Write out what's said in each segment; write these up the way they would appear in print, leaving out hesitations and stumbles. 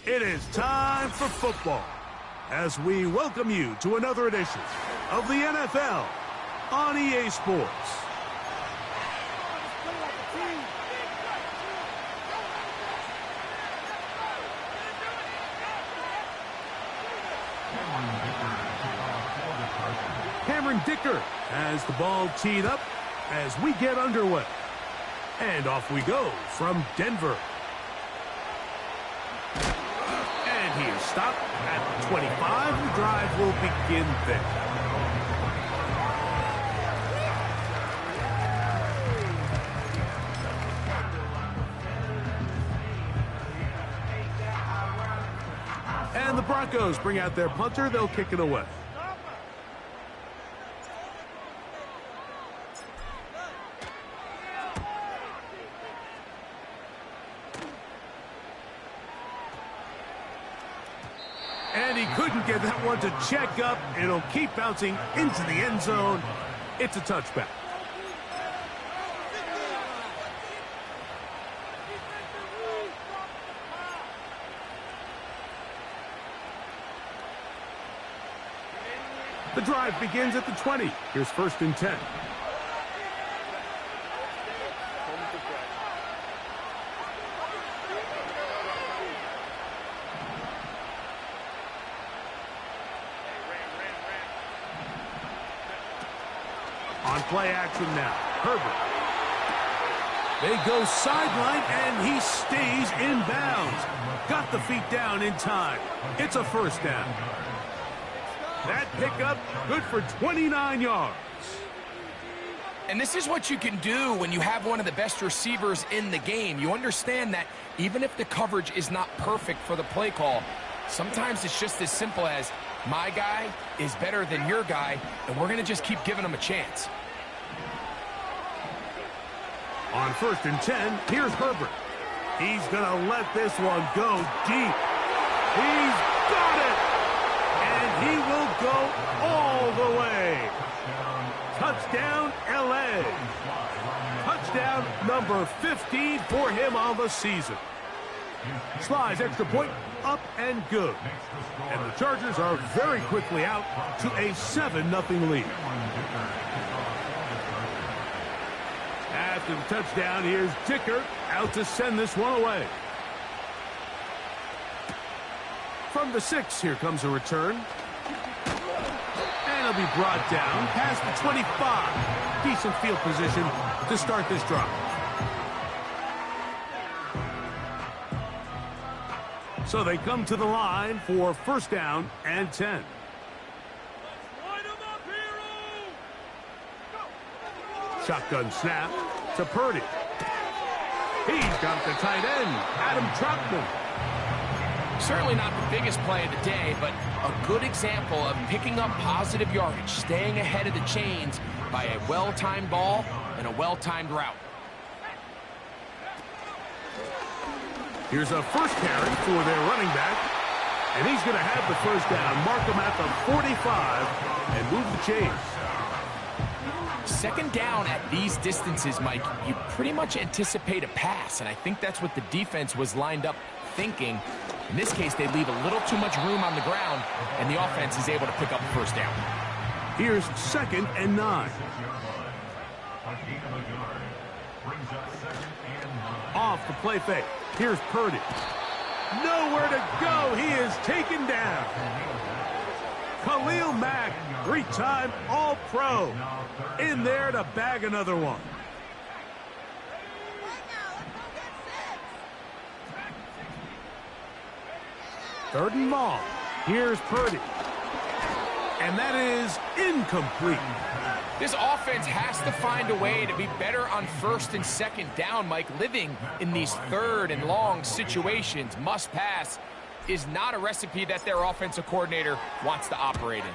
It is time for football as we welcome you to another edition of the NFL on EA Sports. Cameron Dicker has the ball teed up as we get underway. And off we go from Denver. And he is stopped at the 25. The drive will begin there. And the Broncos bring out their punter. They'll kick it away. And he couldn't get that one to check up. It'll keep bouncing into the end zone. It's a touchback. The drive begins at the 20. Here's 1st and 10. On play action now, Herbert. They go sideline, and he stays in bounds. Got the feet down in time. It's a 1st down. That pickup, good for 29 yards. And this is what you can do when you have one of the best receivers in the game. You understand that even if the coverage is not perfect for the play call, sometimes it's just as simple as, my guy is better than your guy, and we're going to just keep giving him a chance. On 1st and 10, here's Herbert. He's going to let this one go deep. He's got it! And he will go all the way. Touchdown, L.A. Touchdown number 15 for him on the season. Slides extra point, up and good. And the Chargers are very quickly out to a 7-0 lead. After the touchdown, here's Dicker out to send this one away. From the 6, here comes a return. And he'll be brought down past the 25. Decent field position to start this drive. So they come to the line for 1st down and 10. Shotgun snap to Purdy. He's got the tight end, Adam Troutman. Certainly not the biggest play of the day, but a good example of picking up positive yardage, staying ahead of the chains by a well-timed ball and a well-timed route. Here's a 1st carry for their running back, and he's going to have the 1st down. Mark him at the 45 and move the chains. 2nd down at these distances, Mike, you pretty much anticipate a pass, and I think that's what the defense was lined up thinking. In this case, they leave a little too much room on the ground, and the offense is able to pick up the 1st down. Here's 2nd and 9. Off the play fake. Here's Purdy. Nowhere to go. He is taken down. Khalil Mack, 3-time All-Pro, in there to bag another one. Third and long. Here's Purdy. And that is incomplete. This offense has to find a way to be better on 1st and 2nd down, Mike. Living in these 3rd and long situations, must pass, is not a recipe that their offensive coordinator wants to operate in.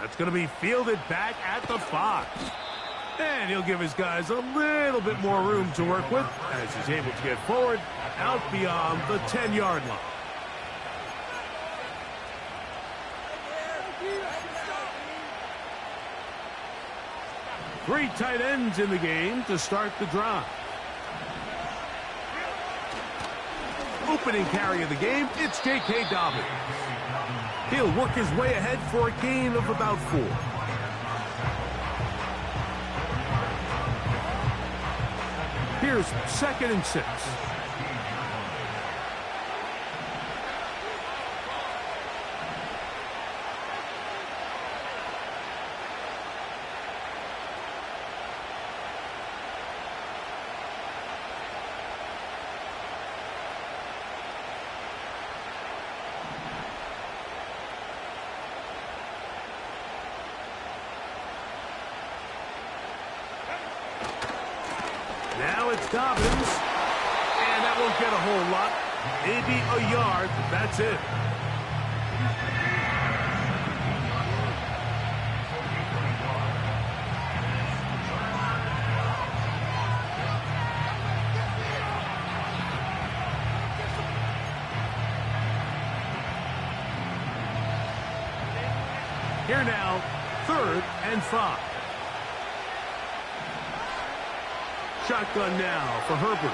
That's going to be fielded back at the 5. And he'll give his guys a little bit more room to work with as he's able to get forward out beyond the 10-yard line. Three tight ends in the game to start the drive. opening carry of the game, it's J.K. Dobbins. He'll work his way ahead for a gain of about 4. Here's 2nd and 6. Now it's Dobbins, and that won't get a whole lot. Maybe a yard, that's it. Here now, 3rd and 5. Shotgun now for Herbert.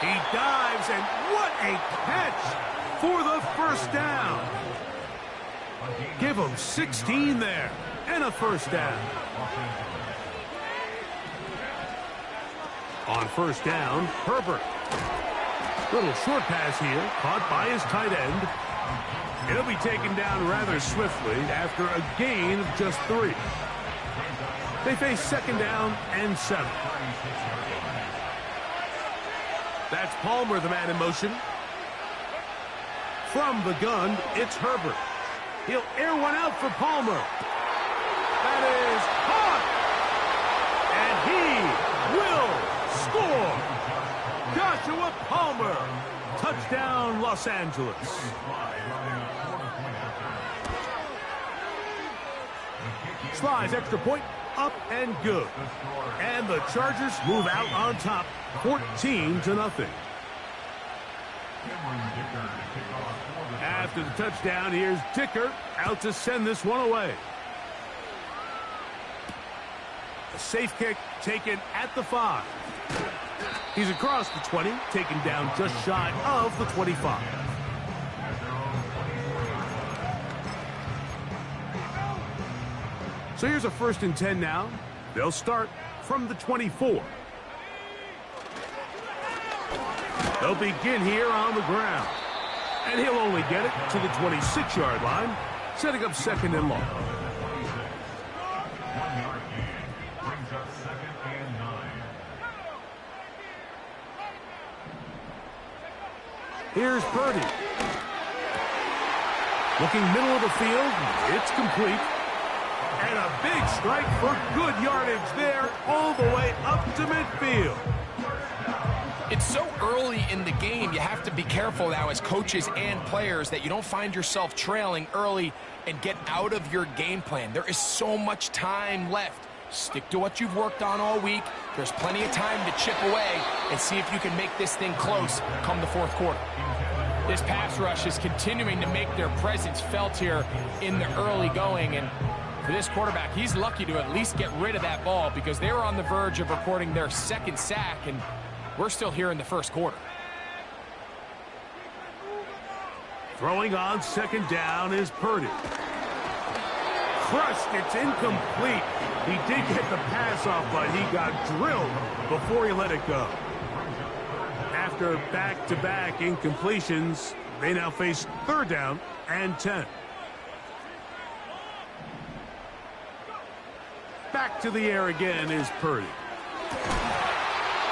He dives, and what a catch for the 1st down. Give him 16 there, and a 1st down. On 1st down, Herbert. Little short pass here, caught by his tight end. It'll be taken down rather swiftly after a gain of just 3. They face 2nd down and 7. That's Palmer, the man in motion. From the gun, it's Herbert. He'll air one out for Palmer. That is caught. And he will score. Joshua Palmer. Touchdown, Los Angeles. Slides extra point. Up and good. And the Chargers move out on top, 14-0. After the touchdown, here's Dicker out to send this one away. A safe kick taken at the 5. He's across the 20, taken down just shy of the 25. So here's a 1st and 10 now. They'll start from the 24. They'll begin here on the ground. And he'll only get it to the 26-yard line, setting up 2nd and long. Here's Purdy. Looking middle of the field, it's complete. And a big strike for good yardage there all the way up to midfield. It's so early in the game, you have to be careful now as coaches and players that you don't find yourself trailing early and get out of your game plan. There is so much time left. Stick to what you've worked on all week. There's plenty of time to chip away and see if you can make this thing close come the 4th quarter. This pass rush is continuing to make their presence felt here in the early going, and for this quarterback, he's lucky to at least get rid of that ball because they were on the verge of recording their 2nd sack, and we're still here in the 1st quarter. Throwing on 2nd down is Purdy. Crushed, it's incomplete. He did get the pass off, but he got drilled before he let it go. After back-to-back incompletions, they now face 3rd down and 10. Back to the air again is Purdy.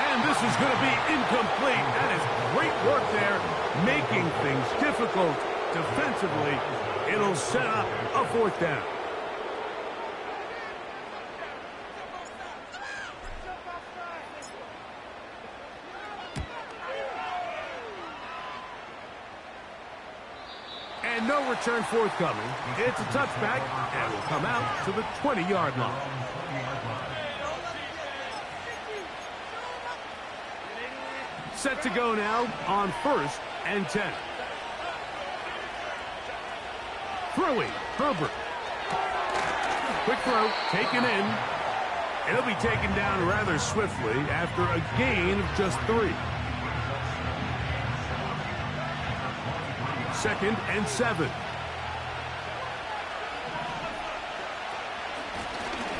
And this is going to be incomplete. That is great work there, making things difficult defensively. It'll set up a 4th down. And no return forthcoming. It's a touchback and will come out to the 20-yard line. Set to go now on 1st and 10. Throwing, Herbert. Quick throw, taken in. It'll be taken down rather swiftly after a gain of just 3. 2nd and 7.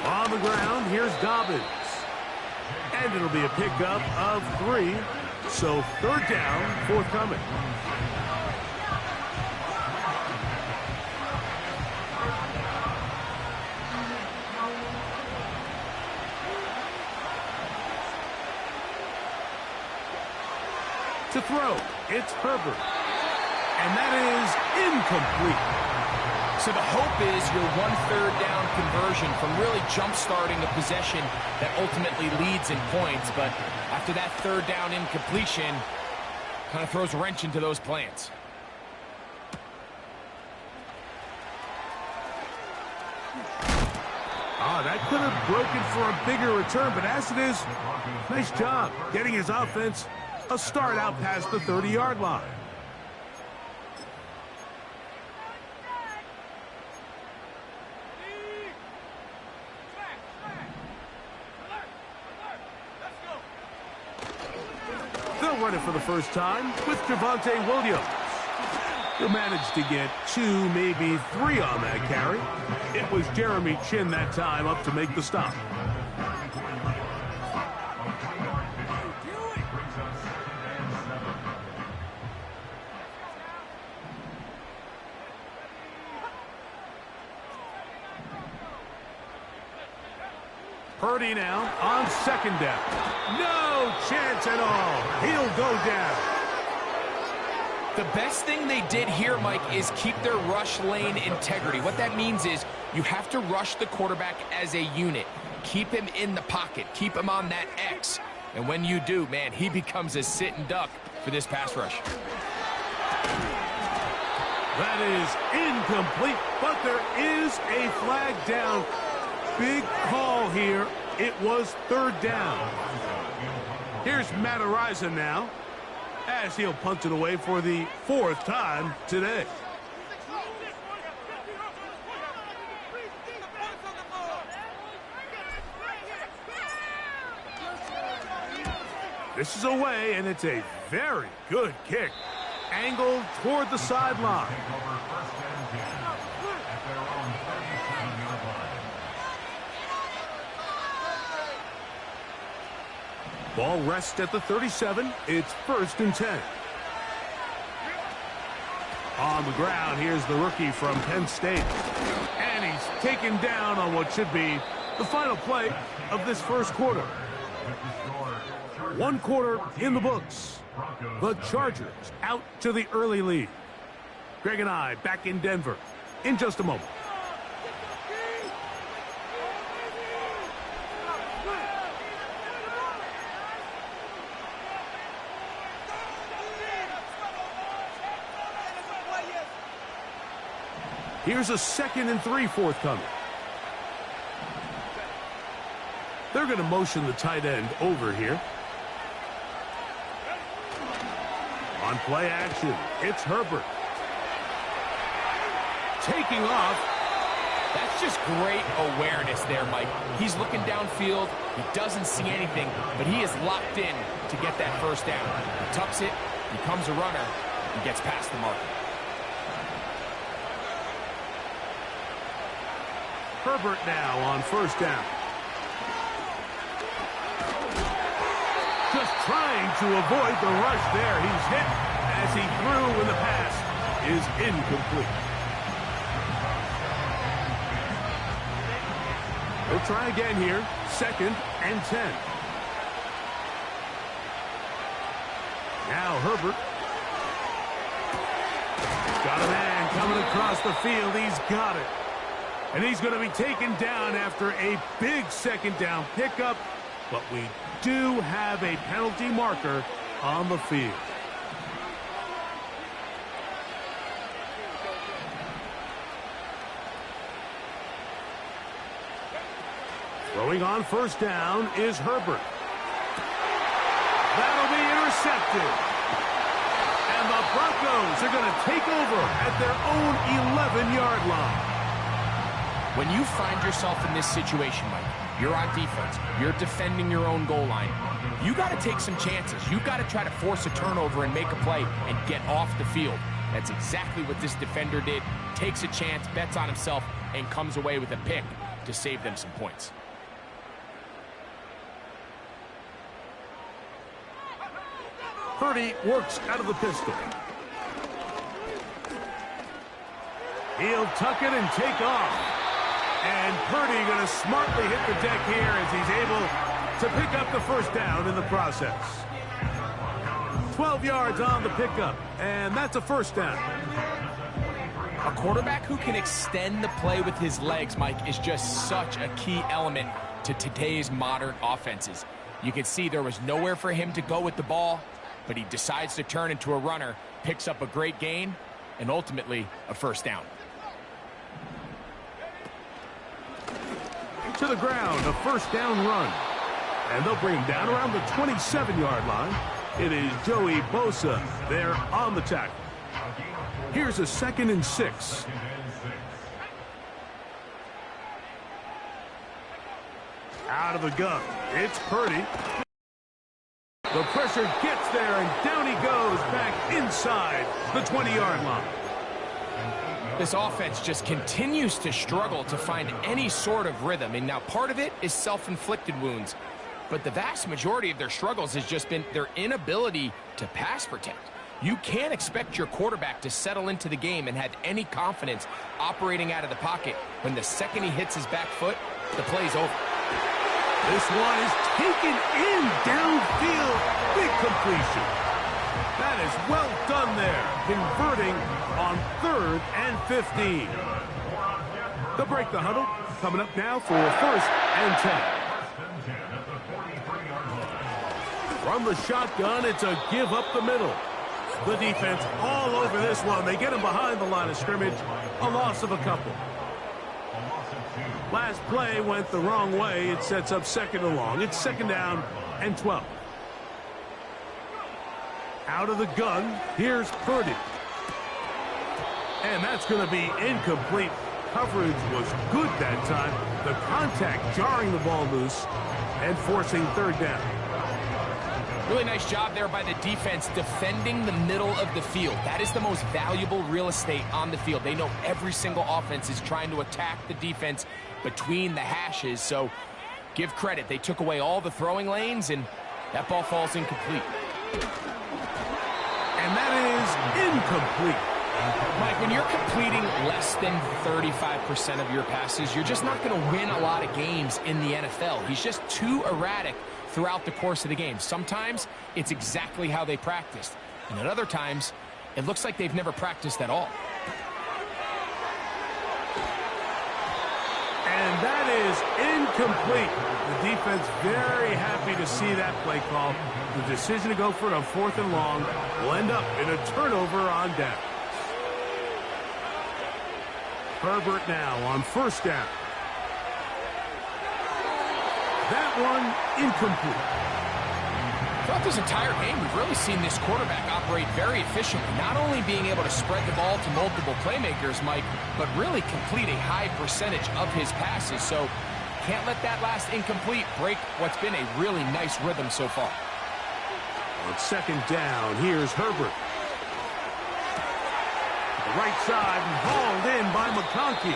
On the ground, here's Dobbins. And it'll be a pickup of 3. So 3rd down, forthcoming. To throw, it's Herbert. And that is incomplete. So the hope is your 1/3 down conversion from really jump-starting a possession that ultimately leads in points. But after that 3rd down incompletion, kind of throws a wrench into those plans. That could have broken for a bigger return, but as it is, nice job getting his offense a start out past the 30-yard line. They'll run it for the first time with Javonte Williams. He'll manage to get 2, maybe 3 on that carry. It was Jeremy Chin that time up to make the stop. Purdy now on 2nd down. No chance at all. He'll go down. The best thing they did here, Mike, is keep their rush lane integrity. What that means is you have to rush the quarterback as a unit. Keep him in the pocket. Keep him on that X. And when you do, man, he becomes a sitting duck for this pass rush. That is incomplete, but there is a flag down. Big call here. It was 3rd down. Here's Matt Araiza now, as he'll punt it away for the 4th time today. This is away, and it's a very good kick. Angled toward the sideline. Ball rests at the 37. It's 1st and 10. On the ground, here's the rookie from Penn State. And he's taken down on what should be the final play of this first quarter. 1 quarter in the books. The Chargers out to the early lead. Greg and I back in Denver in just a moment. Here's a 2nd and 3 forthcoming. They're going to motion the tight end over here. On play action, it's Herbert. Taking off. That's just great awareness there, Mike. He's looking downfield. He doesn't see anything, but he is locked in to get that 1st down. He tucks it, becomes a runner, and gets past the marker. Herbert now on 1st down. Just trying to avoid the rush there. He's hit as he threw when the pass is incomplete. They'll try again here. 2nd and 10. Now Herbert. Got a man coming across the field. He's got it. And he's going to be taken down after a big 2nd down pickup. But we do have a penalty marker on the field. Throwing on 1st down is Herbert. That'll be intercepted. And the Broncos are going to take over at their own 11-yard line. When you find yourself in this situation, Mike, you're on defense, you're defending your own goal line, you got to take some chances. You got to try to force a turnover and make a play and get off the field. That's exactly what this defender did. Takes a chance, bets on himself, and comes away with a pick to save them some points. Purdy works out of the pistol. He'll tuck it and take off. And Purdy going to smartly hit the deck here as he's able to pick up the first down in the process. 12 yards on the pickup, and that's a first down. A quarterback who can extend the play with his legs, Mike, is just such a key element to today's modern offenses. You can see there was nowhere for him to go with the ball, but he decides to turn into a runner, picks up a great gain, and ultimately a first down. To the ground, a first down run. And they'll bring him down around the 27-yard line. It is Joey Bosa there on the tackle. Here's a 2nd and 6. Out of the gun, it's Purdy. The pressure gets there, and down he goes back inside the 20-yard line. This offense just continues to struggle to find any sort of rhythm. And now part of it is self-inflicted wounds. But the vast majority of their struggles has just been their inability to pass protect. You can't expect your quarterback to settle into the game and have any confidence operating out of the pocket when the second he hits his back foot, the play's over. This one is taken in downfield. Big completion. That is well done there, converting on 3rd and 15. They'll break the huddle. Coming up now for 1st and 10. From the shotgun, it's a give up the middle. The defense all over this one. They get him behind the line of scrimmage. A loss of a couple. Last play went the wrong way. It sets up 2nd and long. It's 2nd down and 12. Out of the gun, here's Purdy. And that's going to be incomplete. Coverage was good that time. The contact jarring the ball loose and forcing 3rd down. Really nice job there by the defense defending the middle of the field. That is the most valuable real estate on the field. They know every single offense is trying to attack the defense between the hashes. So give credit. They took away all the throwing lanes, and that ball falls incomplete. And that is incomplete. Mike, when you're completing less than 35% of your passes, you're just not going to win a lot of games in the NFL. He's just too erratic throughout the course of the game. Sometimes it's exactly how they practiced. And at other times, it looks like they've never practiced at all. And that is incomplete. The defense very happy to see that play call. The decision to go for it on 4th and long will end up in a turnover on down. Herbert now on 1st down. That one incomplete. Throughout this entire game, we've really seen this quarterback operate very efficiently, not only being able to spread the ball to multiple playmakers, Mike, but really complete a high percentage of his passes. So can't let that last incomplete break what's been a really nice rhythm so far. On 2nd down, here's Herbert. The right side and hauled in by McConkey.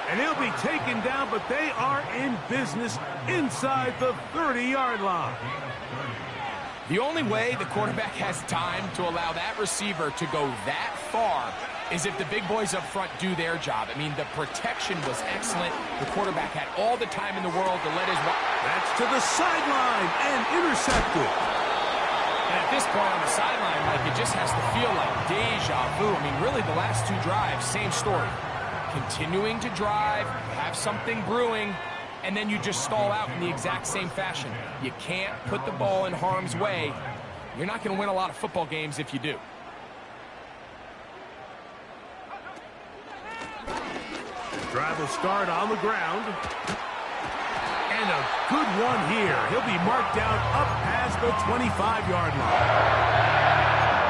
And he'll be taken down, but they are in business inside the 30-yard line. The only way the quarterback has time to allow that receiver to go that far is if the big boys up front do their job. I mean, the protection was excellent. The quarterback had all the time in the world to let his... That's to the sideline and intercepted. And at this point on the sideline, Mike, it just has to feel like deja vu. I mean, really, the last 2 drives, same story. Continuing to drive, have something brewing, and then you just stall out in the exact same fashion. You can't put the ball in harm's way. You're not going to win a lot of football games if you do. Drive will start on the ground. And a good one here. He'll be marked down up past the 25-yard line.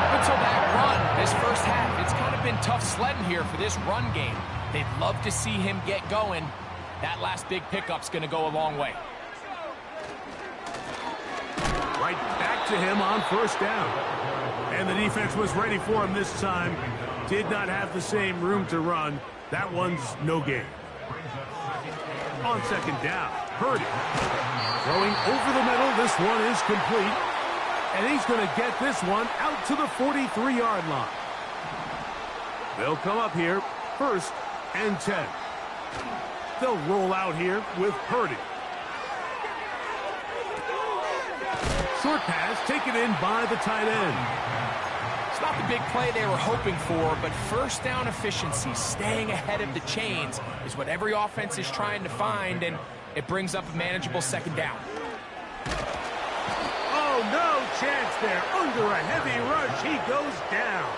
Up until that run, this first half, it's kind of been tough sledding here for this run game. They'd love to see him get going. That last big pickup's going to go a long way. Right back to him on 1st down. And the defense was ready for him this time. Did not have the same room to run. That one's no gain. On second down, Purdy. Throwing over the middle. This one is complete. And he's going to get this one out to the 43-yard line. They'll come up here, 1st and 10. They'll roll out here with Purdy. Short pass taken in by the tight end. It's not the big play they were hoping for, but first down efficiency, staying ahead of the chains, is what every offense is trying to find, and it brings up a manageable second down. Oh, no chance there. Under a heavy rush, he goes down.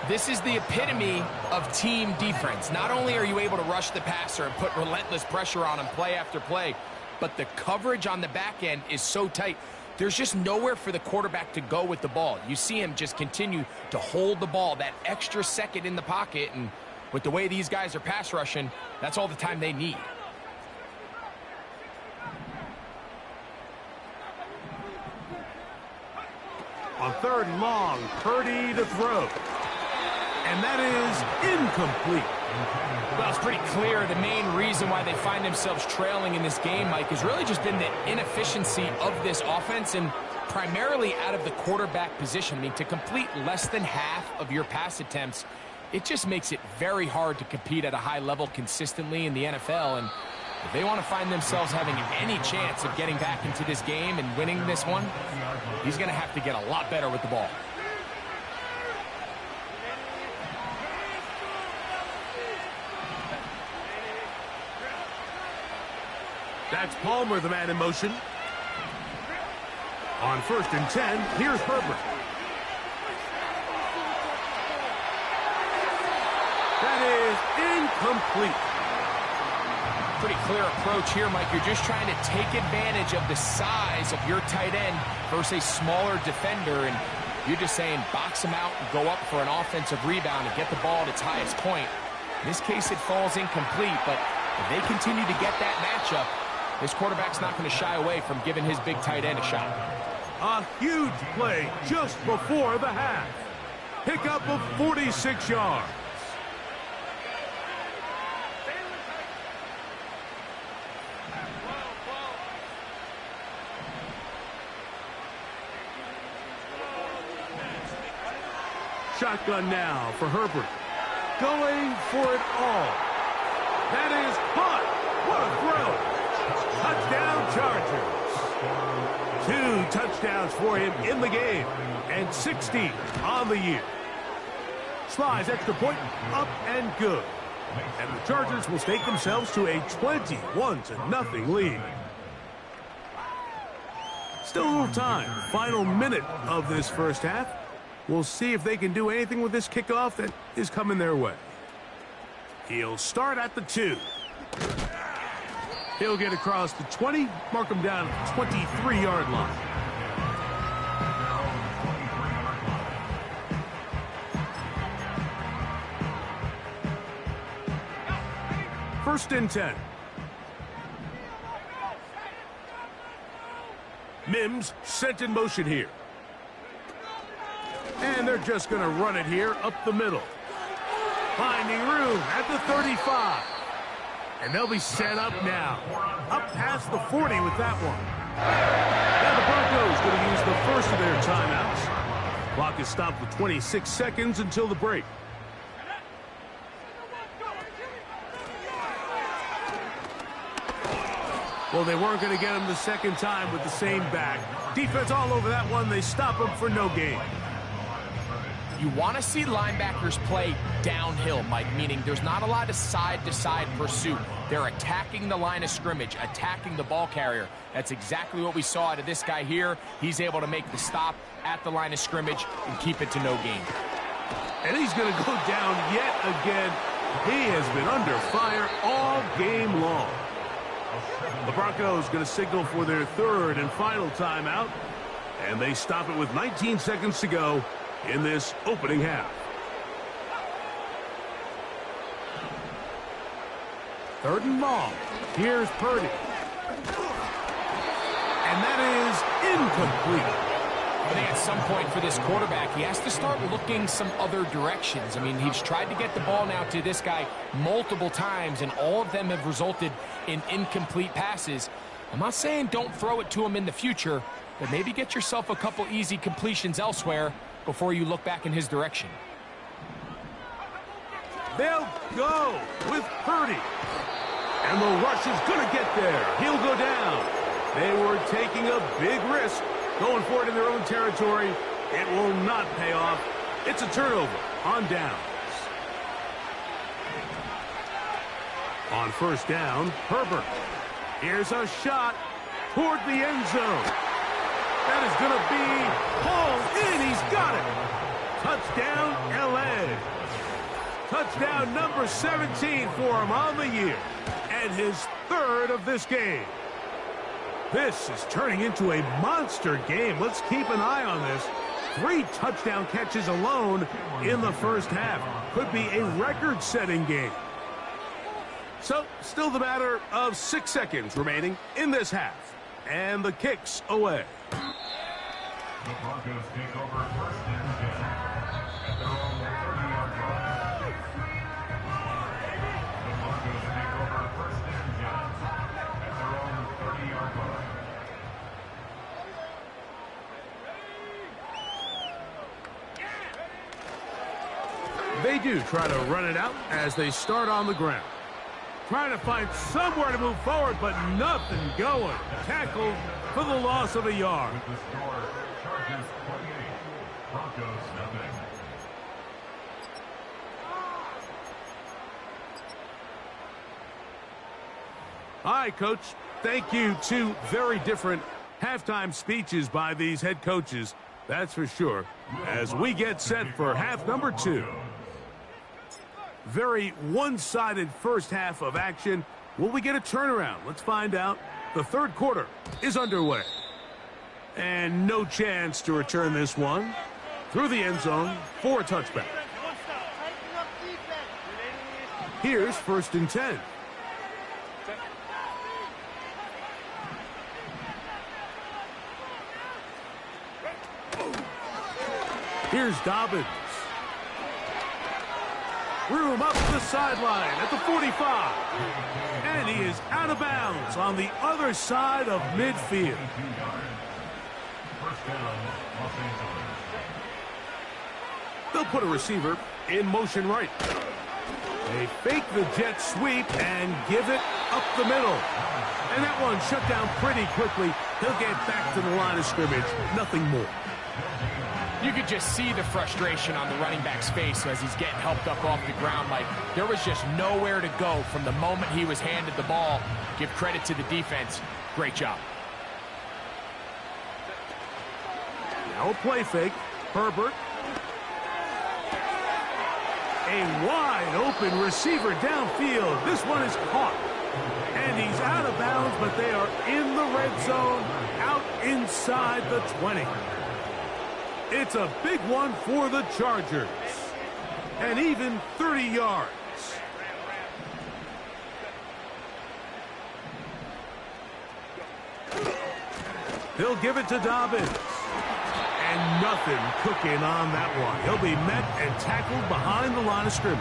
This is the epitome of team defense. Not only are you able to rush the passer and put relentless pressure on him play after play, but the coverage on the back end is so tight. There's just nowhere for the quarterback to go with the ball. You see him just continue to hold the ball that extra second in the pocket, and with the way these guys are pass rushing, that's all the time they need. On 3rd and long, Purdy to throw. And that is incomplete. Well, it's pretty clear the main reason why they find themselves trailing in this game, Mike, has really just been the inefficiency of this offense and primarily out of the quarterback position. I mean, to complete less than half of your pass attempts, it just makes it very hard to compete at a high level consistently in the NFL. And if they want to find themselves having any chance of getting back into this game and winning this one, he's going to have to get a lot better with the ball. That's Palmer, the man in motion. On 1st and 10, here's Herbert. That is incomplete. Pretty clear approach here, Mike. You're just trying to take advantage of the size of your tight end versus a smaller defender, and you're just saying box him out and go up for an offensive rebound and get the ball at its highest point. In this case, it falls incomplete, but if they continue to get that matchup, this quarterback's not going to shy away from giving his big tight end a shot. A huge play just before the half. Pickup of 46 yards. Shotgun now for Herbert. Going for it all. That is caught. What a throw. Touchdown, Chargers. 2 touchdowns for him in the game. And 60 on the year. Slides extra point, up and good. And the Chargers will stake themselves to a 21-0 lead. Still a little time. Final minute of this first half. We'll see if they can do anything with this kickoff that is coming their way. He'll start at the 2. He'll get across the 20, mark him down at the 23-yard line. First and 10. Mims sent in motion here. And they're just going to run it here up the middle. Finding room at the 35. And they'll be set up now. Up past the 40 with that one. Now the Broncos going to use the first of their timeouts. Clock is stopped with 26 seconds until the break. Well, they weren't going to get him the second time with the same back. Defense all over that one. They stop him for no gain. You want to see linebackers play downhill, Mike, meaning there's not a lot of side-to-side pursuit. They're attacking the line of scrimmage, attacking the ball carrier. That's exactly what we saw out of this guy here. He's able to make the stop at the line of scrimmage and keep it to no gain. And he's going to go down yet again. He has been under fire all game long. The Broncos going to signal for their third and final timeout. And they stop it with 19 seconds to go in this opening half. Third and long. Here's Purdy. And that is incomplete. I think at some point for this quarterback, he has to start looking some other directions. I mean, he's tried to get the ball now to this guy multiple times, and all of them have resulted in incomplete passes. I'm not saying don't throw it to him in the future, but maybe get yourself a couple easy completions elsewhere before you look back in his direction. They'll go with Purdy. And the rush is going to get there. He'll go down. They were taking a big risk going for it in their own territory. It will not pay off. It's a turnover on downs. On first down, Herbert. Here's a shot toward the end zone. That is going to be hauled in. He's got it. Touchdown, L.A. Touchdown number 17 for him on the year. And his third of this game. This is turning into a monster game. Let's keep an eye on this. 3 touchdown catches alone in the first half. Could be a record-setting game. So, still the matter of 6 seconds remaining in this half. And the kick's away. The Broncos take over first and 10 at their own 30-yard line. The Broncos take over first and 10 at their own 30-yard line. They do try to run it out as they start on the ground. Trying to find somewhere to move forward, but nothing going. Tackled for the loss of a yard. With the score, Chargers 28, Broncos nothing. All right, Coach. Thank you. 2 very different halftime speeches by these head coaches. That's for sure. As we get set for half number 2. Very one-sided first half of action. Will we get a turnaround? Let's find out. The third quarter is underway. And no chance to return this one. Through the end zone for a touchback. Here's first and 10. Here's Dobbins. Room up the sideline at the 45. And he is out of bounds on the other side of midfield. First down, Los Angeles. They'll put a receiver in motion right. They fake the jet sweep and give it up the middle. And that one shut down pretty quickly. He'll get back to the line of scrimmage. Nothing more. You could just see the frustration on the running back's face as he's getting helped up off the ground. Like, there was just nowhere to go from the moment he was handed the ball. Give credit to the defense. Great job. Now a play fake. Herbert. A wide open receiver downfield. This one is caught. And he's out of bounds, but they are in the red zone, out inside the 20. It's a big one for the Chargers. And even 30 yards. He'll give it to Dobbins. And nothing cooking on that one. He'll be met and tackled behind the line of scrimmage.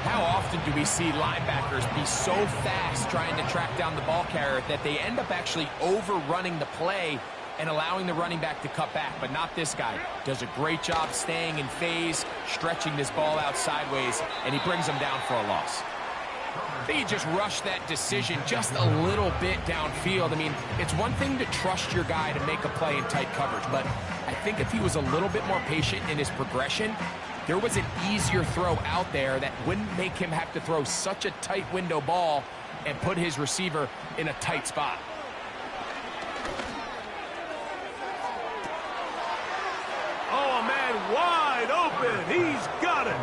How often do we see linebackers be so fast trying to track down the ball carrier that they end up actually overrunning the play and allowing the running back to cut back? But not this guy. Does a great job staying in phase, stretching this ball out sideways, and he brings them down for a loss. I think he just rushed that decision just a little bit downfield. I mean, it's one thing to trust your guy to make a play in tight coverage, but I think if he was a little bit more patient in his progression, there was an easier throw out there that wouldn't make him have to throw such a tight window ball and put his receiver in a tight spot. Oh, a man wide open. He's got it.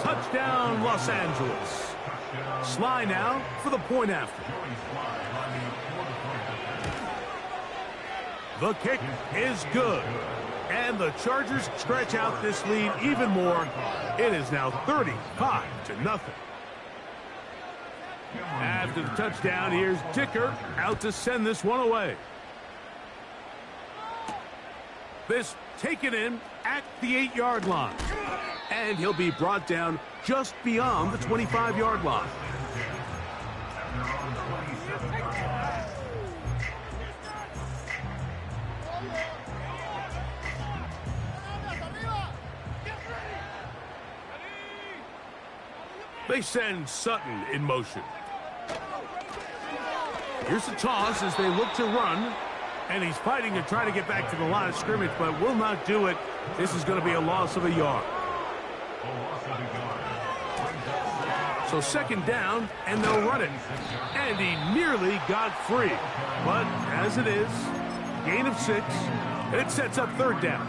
Touchdown, Los Angeles. Sly now for the point after. The kick is good. And the Chargers stretch out this lead even more. It is now 35-0. After the touchdown, here's Dicker out to send this one away. This taken in at the 8-yard line. And he'll be brought down just beyond the 25-yard line. They send Sutton in motion. Here's the toss as they look to run. And he's fighting to try to get back to the line of scrimmage, but will not do it. This is going to be a loss of a yard. So second down, and they'll run it. And he nearly got free. But as it is, gain of 6. It sets up third down.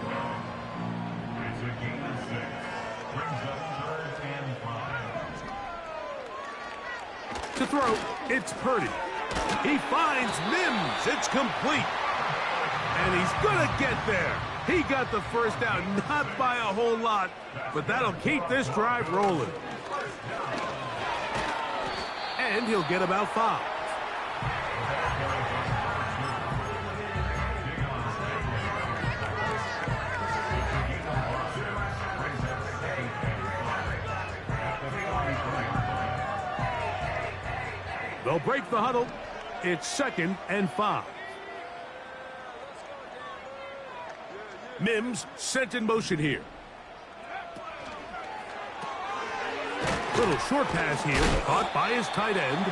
It's a gain of 6. Brings up 3rd and 5. To throw, it's Purdy. He finds Mims. It's complete. And he's going to get there. He got the first down, not by a whole lot, but that'll keep this drive rolling. And he'll get about 5. They'll break the huddle. It's 2nd and 5. Mims sent in motion here. Little short pass here, caught by his tight end.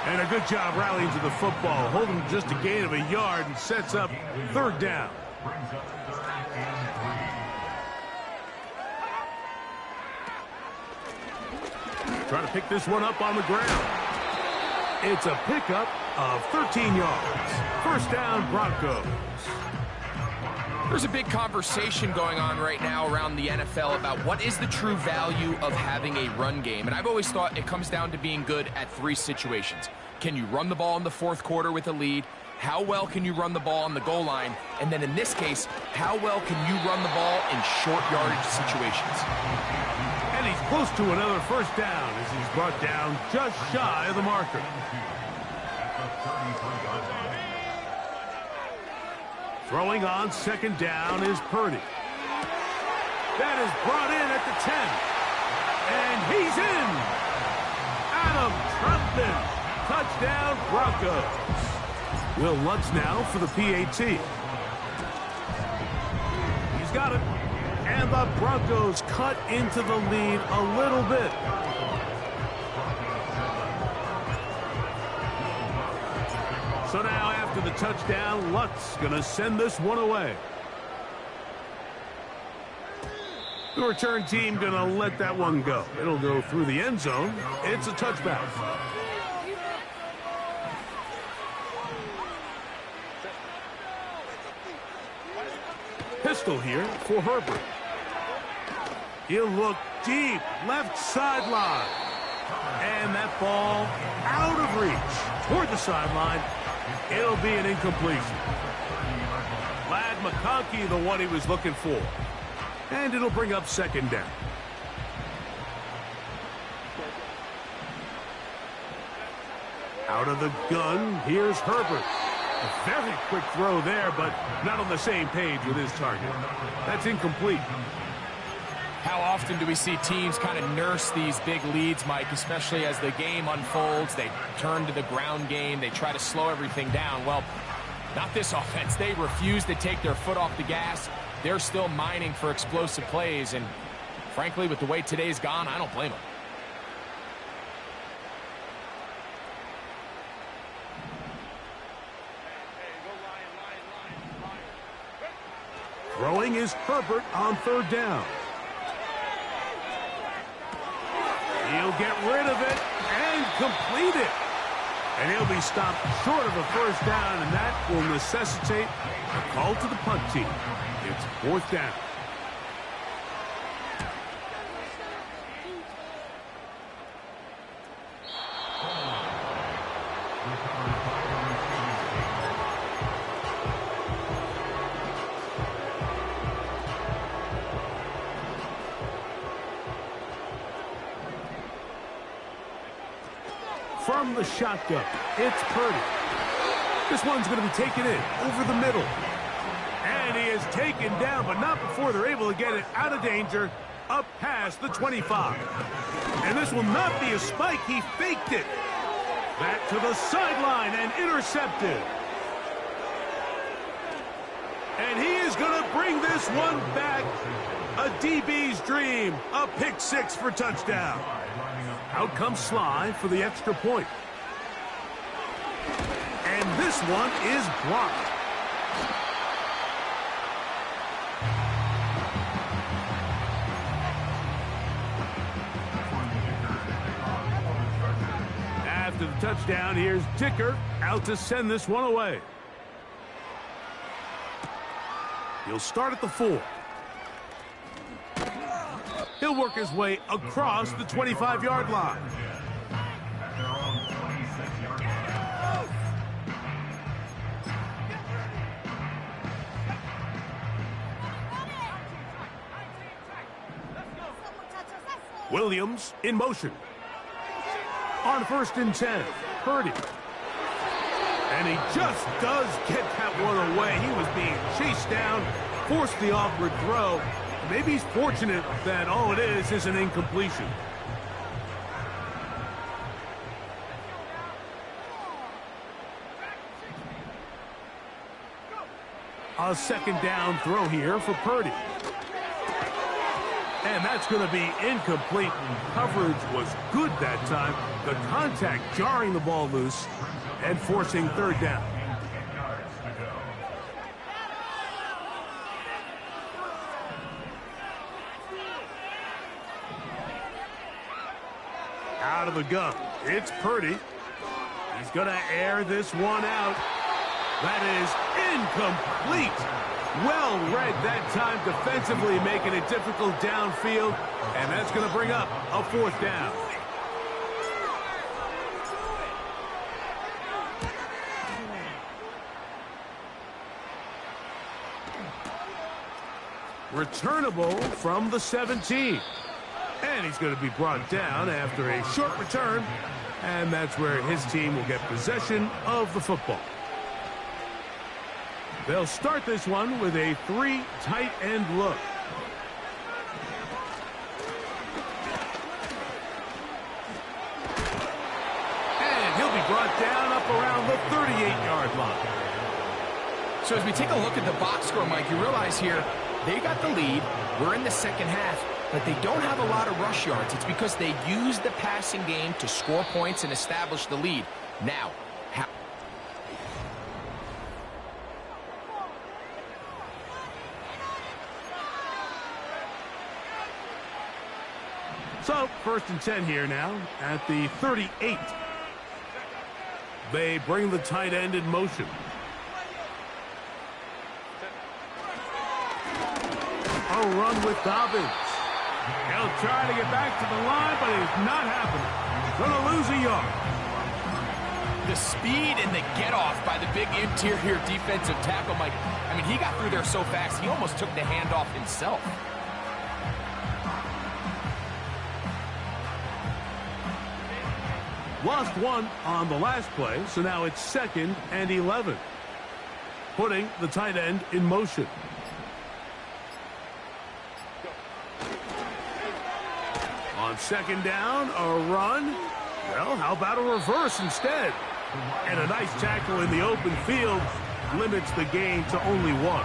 And a good job rallying to the football, holding just a gain of a yard and sets up third down. Brings up 3rd and 3. Trying to pick this one up on the ground. It's a pickup of 13 yards. First down, Broncos. There's a big conversation going on right now around the NFL about what is the true value of having a run game. And I've always thought it comes down to being good at 3 situations. Can you run the ball in the 4th quarter with a lead? How well can you run the ball on the goal line? And then in this case, how well can you run the ball in short yardage situations? And he's close to another first down as he's brought down just shy of the marker. Throwing on second down is Purdy. That is brought in at the 10. And he's in. Adam Troutman. Touchdown, Broncos. Will Lutz now for the PAT. He's got it. And the Broncos cut into the lead a little bit. So now after the touchdown, Lutz going to send this one away. The return team going to let that one go. It'll go through the end zone. It's a touchback. Pistol here for Herbert. He'll look deep, left sideline. And that ball out of reach toward the sideline. It'll be an incompletion. Ladd McConkey, the one he was looking for. And it'll bring up second down. Out of the gun, here's Herbert. A very quick throw there, but not on the same page with his target. That's incomplete. How often do we see teams kind of nurse these big leads, Mike, especially as the game unfolds? They turn to the ground game. They try to slow everything down. Well, not this offense. They refuse to take their foot off the gas. They're still mining for explosive plays. And frankly, with the way today's gone, I don't blame them. Throwing is Herbert on third down. He'll get rid of it and complete it. And he'll be stopped short of a first down, and that will necessitate a call to the punt team. It's fourth down. From the shotgun, it's Purdy. This one's going to be taken in over the middle. And And he is taken down, but not before they're able to get it out of danger up past the 25. And this will not be a spike. He faked it. Back to the sideline and intercepted. And he is going to bring this one back. A DB's dream. A pick six for touchdown. Out comes Sly for the extra point. And this one is blocked. After the touchdown, here's Dicker out to send this one away. He'll start at the 4. He'll work his way across the 25-yard line. Williams in motion. On 1st and 10, Purdy. And he just does get that one away. He was being chased down, forced the awkward throw. Maybe he's fortunate that all it is an incompletion. A 2nd down throw here for Purdy. And that's going to be incomplete. Coverage was good that time. The contact jarring the ball loose and forcing 3rd down. Out of the gun. It's Purdy. He's going to air this one out. That is incomplete. Well read that time defensively, making it difficult downfield. And that's going to bring up a 4th down. Returnable from the 17. And he's going to be brought down after a short return. And that's where his team will get possession of the football. They'll start this one with a 3 tight end look. And he'll be brought down up around the 38-yard line. So as we take a look at the box score, Mike, you realize here they got the lead. We're in the 2nd half, but they don't have a lot of rush yards. It's because they use the passing game to score points and establish the lead. Now, so, 1st and 10 here now at the 38. They bring the tight end in motion. A run with Dobbins. He'll try to get back to the line, but it's not happening. Going to lose a yard. the speed and the get-off by the big interior defensive tackle, Mike. I mean, he got through there so fast, he almost took the handoff himself. Lost one on the last play, so now it's 2nd and 11. Putting the tight end in motion. On 2nd down, a run. Well, how about a reverse instead? And a nice tackle in the open field limits the gain to only 1.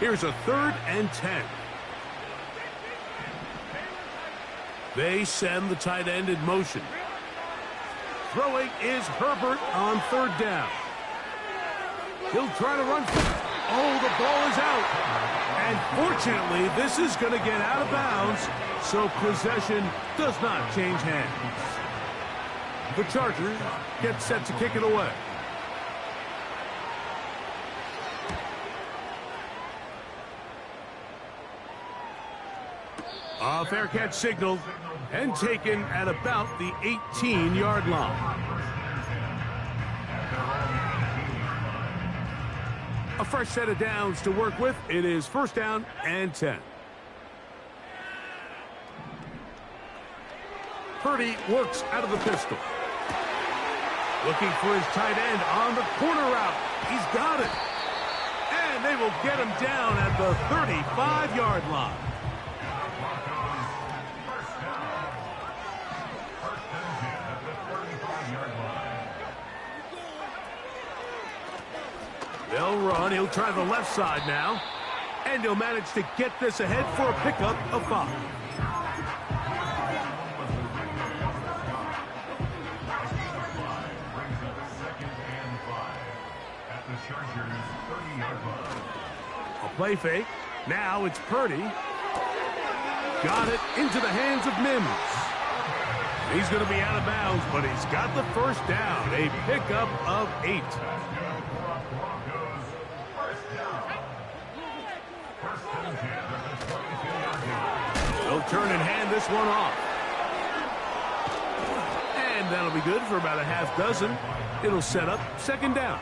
Here's a 3rd and 10. They send the tight end in motion. Throwing is Herbert on 3rd down. He'll try to run. Oh, the ball is out. And fortunately, this is going to get out of bounds, so possession does not change hands. The Chargers get set to kick it away. A fair catch signaled and taken at about the 18-yard line. A fresh set of downs to work with. It is 1st down and 10. Purdy works out of the pistol. Looking for his tight end on the corner route. He's got it. And they will get him down at the 35-yard line. They'll run. He'll try the left side now. And he'll manage to get this ahead for a pickup of 5. A play fake. Now it's Purdy. Got it into the hands of Mims. He's going to be out of bounds, but he's got the first down. A pickup of 8. They'll turn and hand this one off. And that'll be good for about a half dozen. It'll set up second down.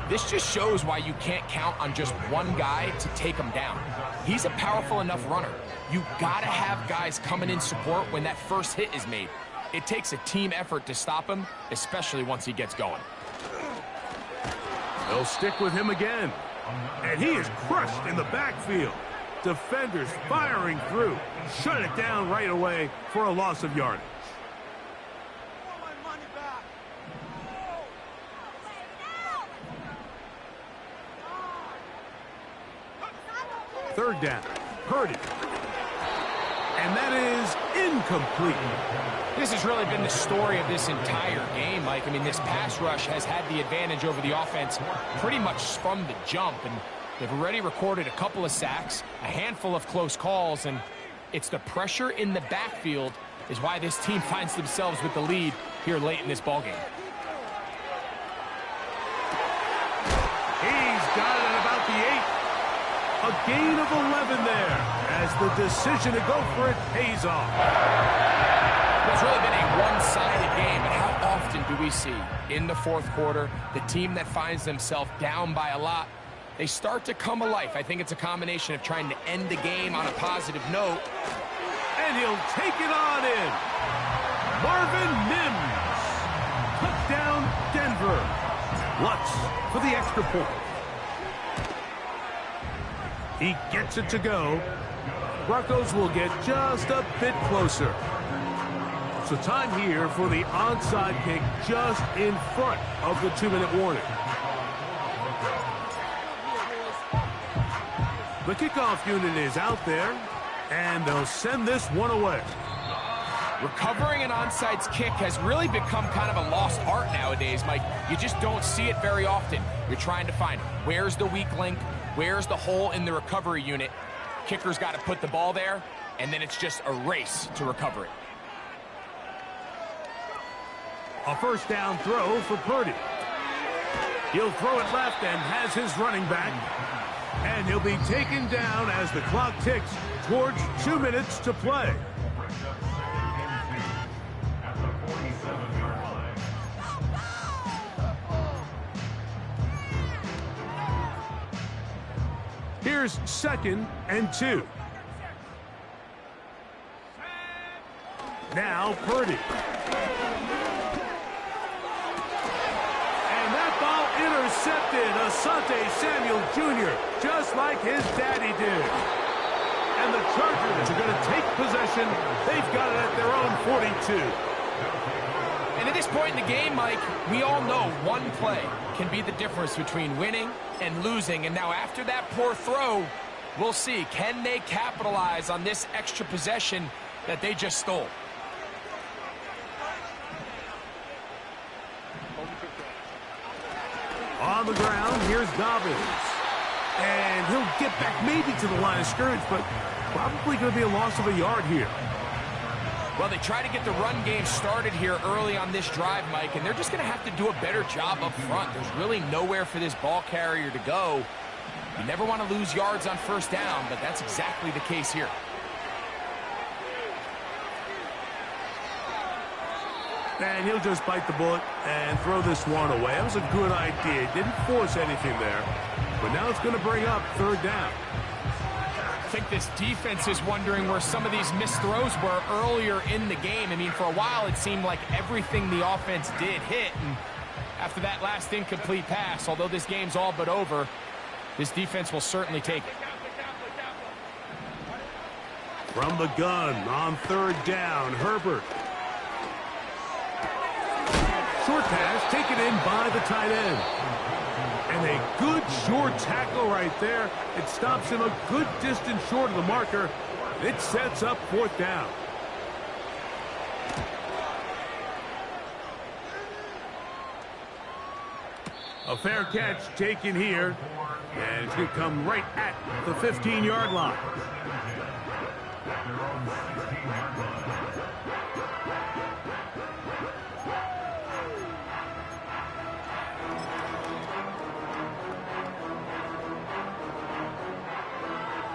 This just shows why you can't count on just one guy to take him down. He's a powerful enough runner. You gotta have guys coming in support when that first hit is made. It takes a team effort to stop him, especially once he gets going. They'll stick with him again. And he is crushed in the backfield. Defenders firing through. Shut it down right away for a loss of yardage. Third down. Purdy. And that is incomplete. This has really been the story of this entire game, Mike. I mean, this pass rush has had the advantage over the offense pretty much from the jump. And they've already recorded a couple of sacks, a handful of close calls, and it's the pressure in the backfield is why this team finds themselves with the lead here late in this ballgame. He's got it at about the 8. A gain of 11 there as the decision to go for it pays off. It's really been a one-sided game, but how often do we see in the fourth quarter the team that finds themselves down by a lot, they start to come alive. I think it's a combination of trying to end the game on a positive note. And he'll take it on in. Marvin Mims. Touchdown, Denver. Lutz for the extra point. He gets it to go. Broncos will get just a bit closer. So time here for the onside kick just in front of the 2-minute warning. The kickoff unit is out there, and they'll send this one away. Recovering an onside kick has really become kind of a lost art nowadays, Mike. You just don't see it very often. You're trying to find where's the weak link, where's the hole in the recovery unit. Kicker's got to put the ball there, and then it's just a race to recover it. A first down throw for Purdy. He'll throw it left and has his running back. And he'll be taken down as the clock ticks towards 2 minutes to play. Here's 2nd and 2. Now Purdy. And that ball intercepted. Asante Samuel Jr., just like his daddy did. And the Chargers are going to take possession. They've got it at their own 42. And at this point in the game, Mike, we all know one play can be the difference between winning and losing. And now after that poor throw, we'll see, can they capitalize on this extra possession that they just stole? On the ground, here's Dobbins. And he'll get back maybe to the line of scrimmage, but probably going to be a loss of a yard here. Well, they try to get the run game started here early on this drive, Mike, and they're just going to have to do a better job up front. There's really nowhere for this ball carrier to go. You never want to lose yards on first down, but that's exactly the case here. And he'll just bite the bullet and throw this one away. That was a good idea. Didn't force anything there. But now it's going to bring up third down. I think this defense is wondering where some of these missed throws were earlier in the game. I mean, for a while it seemed like everything the offense did hit, and after that last incomplete pass, although this game's all but over, this defense will certainly take it. From the gun on third down, Herbert. Short pass taken in by the tight end. And a good short tackle right there. It stops him a good distance short of the marker. It sets up fourth down. A fair catch taken here. And it's going to come right at the 15-yard line.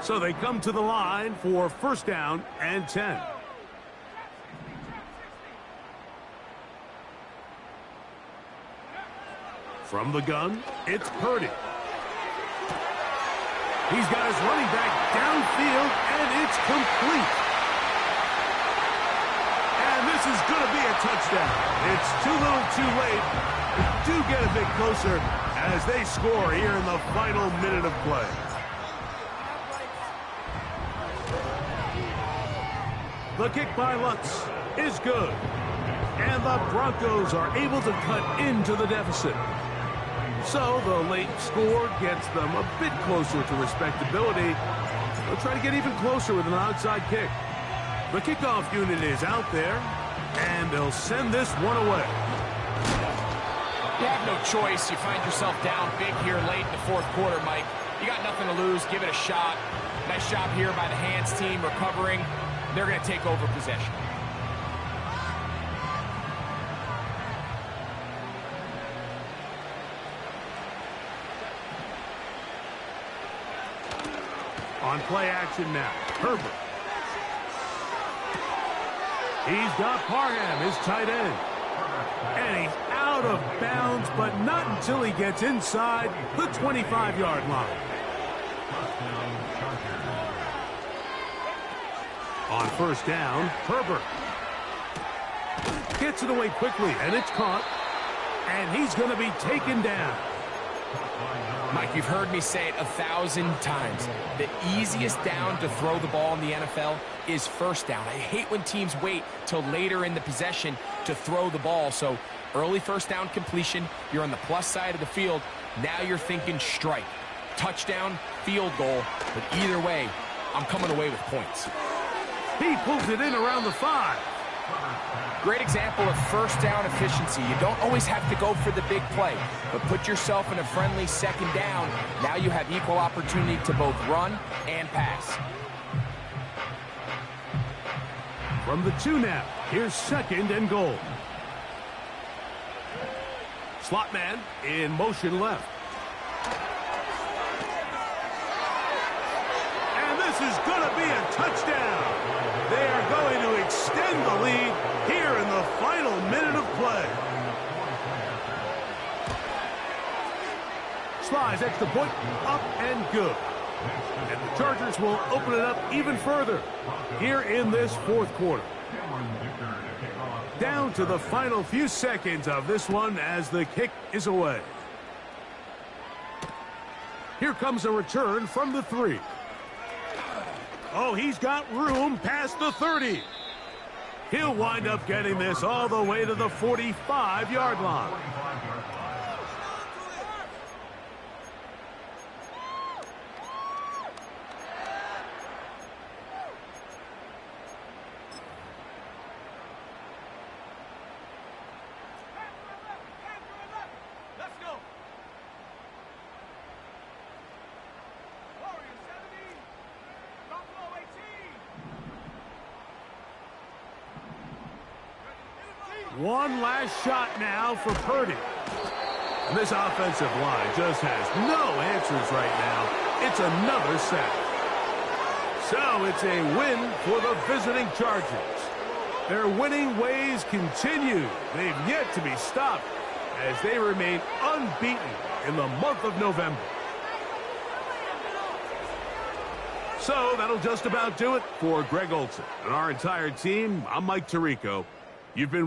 So they come to the line for first down and 10. From the gun, it's Purdy. He's got his running back downfield, and it's complete. And this is going to be a touchdown. It's too little too late. They do get a bit closer as they score here in the final minute of play. The kick by Lutz is good. And the Broncos are able to cut into the deficit. So the late score gets them a bit closer to respectability. They'll try to get even closer with an outside kick. The kickoff unit is out there, and they'll send this one away. You have no choice. You find yourself down big here late in the fourth quarter, Mike. You got nothing to lose. Give it a shot. Nice job here by the hands team recovering. They're going to take over possession. On play action now, Herbert. He's got Parham, his tight end. And he's out of bounds, but not until he gets inside the 25-yard line. On first down, Herbert gets it away quickly, and it's caught. And he's going to be taken down. Mike, you've heard me say it 1,000 times. The easiest down to throw the ball in the NFL is first down. I hate when teams wait till later in the possession to throw the ball. So early first down completion, you're on the plus side of the field. Now you're thinking strike, touchdown, field goal. But either way, I'm coming away with points. He pulls it in around the 5. Great example of first down efficiency. You don't always have to go for the big play, but put yourself in a friendly second down. Now you have equal opportunity to both run and pass. From the 2 now, here's second and goal. Slot man in motion left. And this is going to be a touchdown. They are going to extend the lead here in the final minute of play. Slides extra point, up and good. And the Chargers will open it up even further here in this fourth quarter. Down to the final few seconds of this one as the kick is away. Here comes a return from the 3. Oh, he's got room past the 30. He'll wind up getting this all the way to the 45-yard line. One last shot now for Purdy. And this offensive line just has no answers right now. It's another sack. So it's a win for the visiting Chargers. Their winning ways continue. They've yet to be stopped as they remain unbeaten in the month of November. So that'll just about do it for Greg Olson. And our entire team, I'm Mike Tirico. You've been